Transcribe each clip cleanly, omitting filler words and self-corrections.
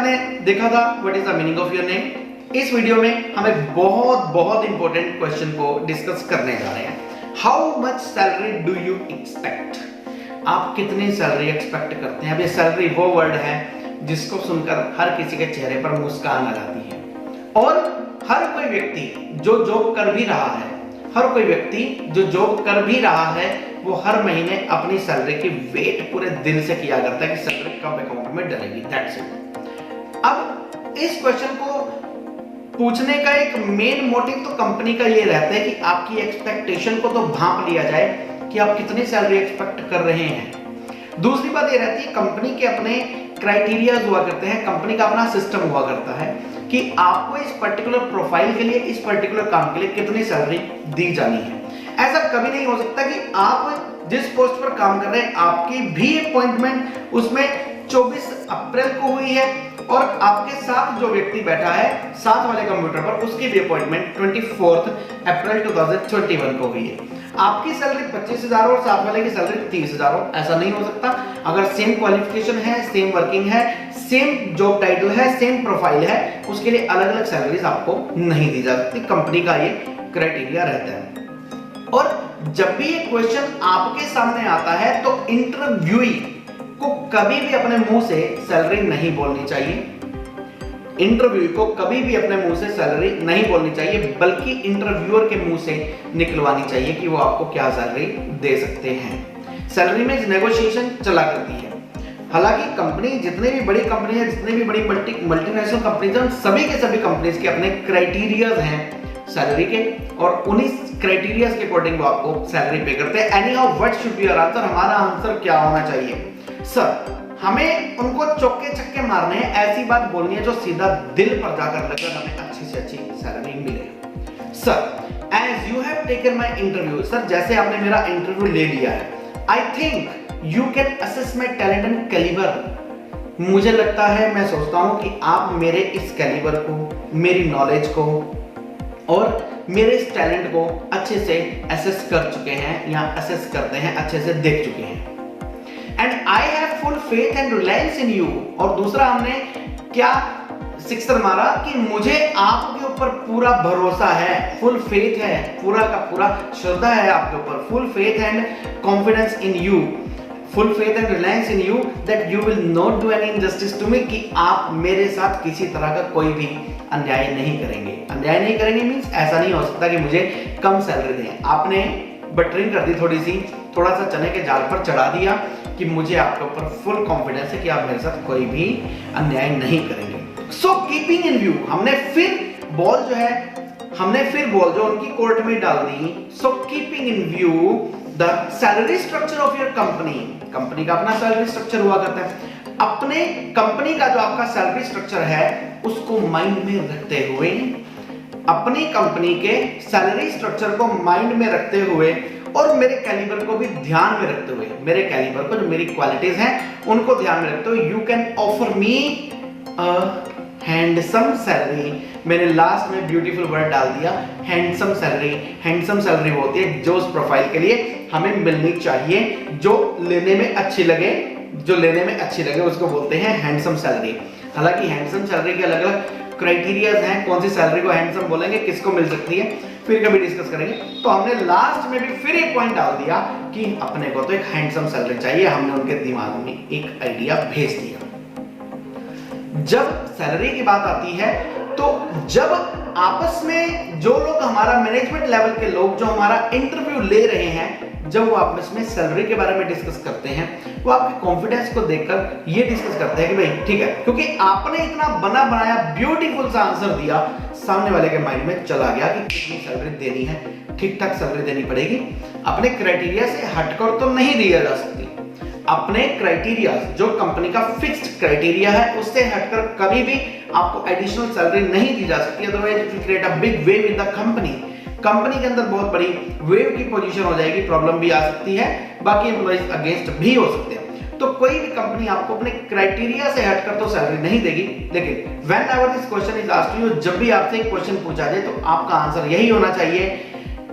आपने देखा था what is the meaning of your name. इस वीडियो में हम एक बहुत इंपॉर्टेंट क्वेश्चन को डिस्कस करने जा रहे हैं। How much salary do you expect? आप कितनी सैलरी एक्सपेक्ट करते हैं? अब ये सैलरी वो वर्ड है जिसको सुनकर हर किसी के चेहरे पर मुस्कान आ जाती है, और हर कोई व्यक्ति जो जॉब कर भी रहा है, हर कोई व्यक्ति जो जॉब कर भी रहा है, वो हर महीने अपनी सैलरी की वेट पूरे दिल से किया करता है कि सैलरी कब अकाउंट में डलेगी। That's it. अब इस क्वेश्चन को पूछने का एक मेन मोटिव तो कंपनी का ये रहता है कि आपकी एक्सपेक्टेशन को तो भांप लिया जाए कि आप कितनी सैलरी एक्सपेक्ट कर रहे हैं। दूसरी बात ये रहती है कंपनी के अपने क्राइटेरिया हुआ करते हैं, कंपनी का अपना सिस्टम हुआ करता है कि आपको इस पर्टिकुलर प्रोफाइल के लिए, इस पर्टिकुलर काम के लिए कितनी सैलरी दी जानी है। ऐसा कभी नहीं हो सकता कि आप जिस पोस्ट पर काम कर रहे हैं आपकी भी अपॉइंटमेंट उसमें 24 अप्रैल को हुई है और आपके साथ जो व्यक्ति बैठा है साथ वाले कंप्यूटर पर उसकी भी अपॉइंटमेंट 24 अप्रैल 2021 को हुई है। आपकी सैलरी 25,000 और साथ वाले की सैलरी 30,000 हो, ऐसा नहीं हो सकता। अगर सेम क्वालिफिकेशन है, सेम वर्किंग है, सेम जॉब टाइटल है, सेम प्रोफाइल है, उसके लिए अलग अलग सैलरीज आपको नहीं दी जा सकती। कंपनी का ये क्राइटेरिया रहता है। और जब भी ये क्वेश्चन आपके सामने आता है तो इंटरव्यूई को कभी भी अपने मुंह से सैलरी नहीं बोलनी चाहिए। इंटरव्यू को कभी भी अपने मुंह से सैलरी नहीं बोलनी चाहिए, बल्कि इंटरव्यूअर के मुंह से निकलवानी चाहिए कि वो आपको क्या सैलरी दे सकते हैं। सैलरी में नेगोशिएशन चला करती है। हालांकि कंपनी, जितने भी बड़ी कंपनी है, जितने भी बड़ी मल्टीनेशनल कंपनीज हैं, सभी के सभी कंपनीज के अपने क्राइटेरियाज हैं सैलरी के, और उन्हीं क्राइटेरियाज के अकॉर्डिंग वो आपको सैलरी पे करते हैं। Any how what should be your answer? हमारा आंसर क्या होना चाहिए? सर, हमें उनको चौके छक्के मारने हैं, ऐसी बात बोलनी है जो सीधा दिल पर जाकर लगे, हमें अच्छी से अच्छी सैलरी मिले। Sir, as you have taken my interview, sir जैसे आपने मेरा इंटरव्यू ले लिया है, I think you can assess my talent and calibre. मुझे लगता है, मैं सोचता हूं कि आप मेरे इस कैलिबर को, मेरी नॉलेज को और मेरे इस टैलेंट को अच्छे से असेस कर चुके हैं, या असेस करते हैं, अच्छे से देख चुके हैं। And I have full faith and reliance in you. और दूसरा, हमने क्या सिक्सर मारा कि मुझे आपके ऊपर पूरा भरोसा है, फुल फेथ है, पूरा का पूरा श्रद्धा है आपके ऊपर, full faith and confidence in you, full faith and reliance in you that you will not do any injustice to me, कि आप मेरे साथ किसी तरह का कोई भी अन्याय नहीं करेंगे। अन्याय नहीं करेंगे मींस ऐसा नहीं हो सकता कि मुझे कम सैलरी दें। आपने बटरिंग कर दी थोड़ी सी, थोड़ा सा चने के जाल पर चढ़ा दिया कि मुझे आपके ऊपर फुल कॉन्फिडेंस है कि आप मेरे साथ कोई भी अन्याय नहीं करेंगे। सो कीपिंग इन व्यू, हमने फिर बॉल जो उनकी कोर्ट में डाल दी। So keeping in view the salary structure of your company, company का अपना सैलरी स्ट्रक्चर हुआ करता है। अपने कंपनी का जो आपका सैलरी स्ट्रक्चर है उसको माइंड में रखते हुए, अपनी कंपनी के सैलरी स्ट्रक्चर को माइंड में रखते हुए और मेरे कैलिबर को भी ध्यान में रखते हुए, मेरे कैलिबर को, जो मेरी क्वालिटीज हैं उनको ध्यान में रखते हुए, you can offer me handsome salary. मैंने लास्ट में ब्यूटीफुल वर्ड डाल दिया, हैंडसम सैलरी। हैंडसम सैलरी वो होती है जो उस प्रोफाइल के लिए हमें मिलनी चाहिए, जो लेने में अच्छी लगे, उसको बोलते हैं हैंडसम सैलरी। हालांकि हैंडसम सैलरी के अलग अलग क्राइटेरियाज हैं, कौन सी सैलरी को हैंडसम बोलेंगे, किसको मिल सकती है, फिर कभी डिस्कस करेंगे। तो हमने लास्ट में भी फिर एक पॉइंट डाल दिया कि अपने को तो एक हैंडसम सैलरी चाहिए। हमने उनके दिमाग में एक आइडिया भेज दिया। जब सैलरी की बात आती है तो जब आपस में जो लोग, हमारा मैनेजमेंट लेवल के लोग जो हमारा इंटरव्यू ले रहे हैं, जब वो आपस में सैलरी के बारे में डिस्कस करते हैं, वो आपके कॉन्फिडेंस को देखकर ये डिस्कस करते हैं कि भाई ठीक है, क्योंकि आपने इतना बना बनाया ब्यूटीफुल सा आंसर दिया, सामने वाले के माइंड में चला गया कि कितनी सैलरी देनी है, ठीक ठाक सैलरी देनी पड़ेगी। अपने क्राइटेरिया से हटकर तो नहीं दिया जा सकती। अपने क्राइटेरिया, जो कंपनी का फिक्स्ड क्राइटेरिया है, उससे हटकर कभी भी आपको एडिशनल सैलरी नहीं दी जा सकती। Otherwise it will create a big wave in the company के अंदर बहुत बड़ी वेव की पोजीशन हो जाएगी, प्रॉब्लम भी आ सकती है, बाकी एम्प्लॉइज अगेंस्ट भी हो सकते हैं। तो कोई भी कंपनी आपको अपने क्राइटेरिया से हटकर तो सैलरी नहीं देगी। लेकिन whenever this question is asked to you, जब भी आपसे एक क्वेश्चन पूछा जाए तो आपका आंसर यही होना चाहिए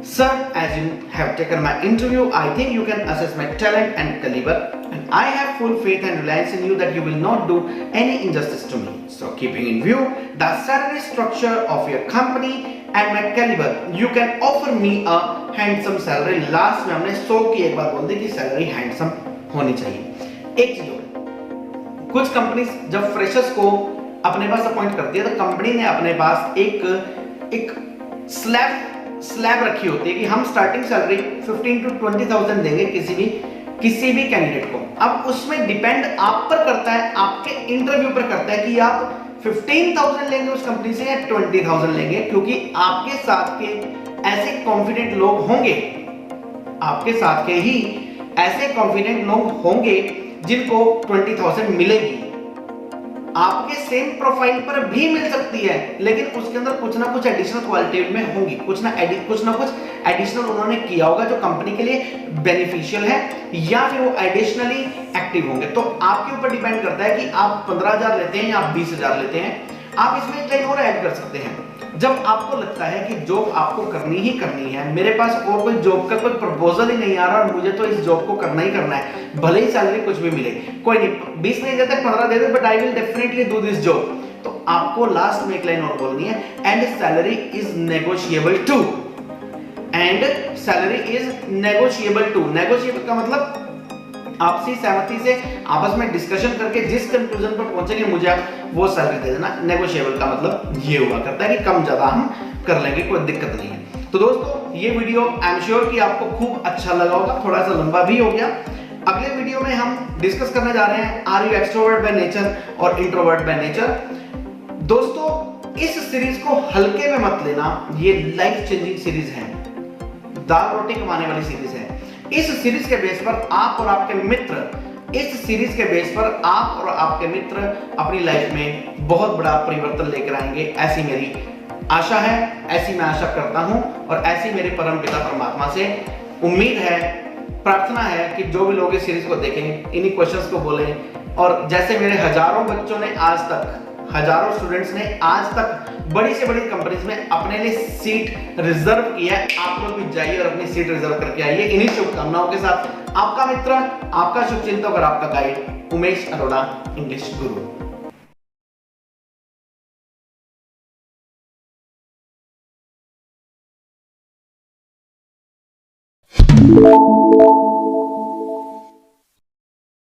Sir, as you have taken my interview, I think you can assess my talent and caliber, and I have full faith and reliance in you that you will not do any injustice to me. So, keeping in view the salary structure of your company and my caliber, you can offer me a handsome salary. Last में हमने 100 की एक बात बोल दी कि salary handsome होनी चाहिए। एक चीज और, कुछ कंपनीज जब फ्रेशर्स को अपने पास अपॉइंट करती है तो कंपनी ने अपने पास एक स्लैब रखी होती है कि हम स्टार्टिंग सैलरी 15 to 20,000 देंगे किसी भी कैंडिडेट को। अब उसमें डिपेंड आप पर करता है, आपके इंटरव्यू पर करता है कि आप 15,000 लेंगे उस कंपनी से या 20,000 लेंगे, क्योंकि आपके साथ के ऐसे कॉन्फिडेंट लोग होंगे, आपके साथ के ही ऐसे कॉन्फिडेंट लोग होंगे जिनको 20,000 मिलेगी। आपके सेम प्रोफाइल पर भी मिल सकती है, लेकिन उसके अंदर कुछ ना कुछ एडिशनल क्वालिटी में होंगी, कुछ ना कुछ एडिशनल उन्होंने किया होगा जो कंपनी के लिए बेनिफिशियल है, या फिर वो एडिशनली एक्टिव होंगे। तो आपके ऊपर डिपेंड करता है कि आप 15,000 लेते हैं या आप 20,000 लेते हैं। आप इसमें कहीं और ऐड कर सकते हैं। जब आपको लगता है कि जॉब आपको करनी ही करनी है, मेरे पास और कोई जॉब का कोई प्रपोजल ही नहीं आ रहा और मुझे तो इस जॉब को करना ही करना है, भले ही सैलरी कुछ भी मिले, कोई नहीं 20 नहीं देते 15 दे दे, but I will definitely do this job. तो आपको लास्ट में एक लाइन और बोलनी है, and salary is negotiable too, and salary is negotiable too. Negotiable का मतलब आपसी सहमति से आपस में डिस्कशन करके जिस कंक्लूजन पर पहुंचेंगे मुझे आप वो सैलरी दे देना। नेगोशिएबल का मतलब ये हुआ करता है कि कम ज्यादा हम कर लेंगे, कोई दिक्कत नहीं है। तो दोस्तों ये वीडियो आई एम श्योर कि आपको खूब अच्छा लगा होगा, थोड़ा सा लंबा भी हो गया। अगले वीडियो में हम डिस्कस करने जा रहे हैं are you extrovert by nature और इंट्रोवर्ट बाय नेचर। दोस्तों इस सीरीज को हल्के में मत लेना, ये लाइफ चेंजिंग सीरीज है, दाल रोटी कमाने वाली सीरीज है। इस सीरीज के बेस पर आप और आपके मित्र अपनी लाइफ में बहुत बड़ा परिवर्तन लेकर आएंगे, ऐसी मेरी आशा है, ऐसी मैं आशा करता हूं और ऐसी मेरे परम पिता परमात्मा से उम्मीद है, प्रार्थना है कि जो भी लोग इस सीरीज को देखें, इन्हीं क्वेश्चंस को बोलें, और जैसे मेरे हजारों बच्चों ने आज तक, हजारों स्टूडेंट्स ने आज तक बड़ी से बड़ी कंपनीज में अपने लिए सीट रिजर्व किया है, आप लोग भी जाइए और अपनी सीट रिजर्व करके आइए। इन्हीं शुभकामनाओं के साथ आपका मित्र, आपका शुभचिंतक और आपका गाइड उमेश अरोड़ा, इंग्लिश गुरु।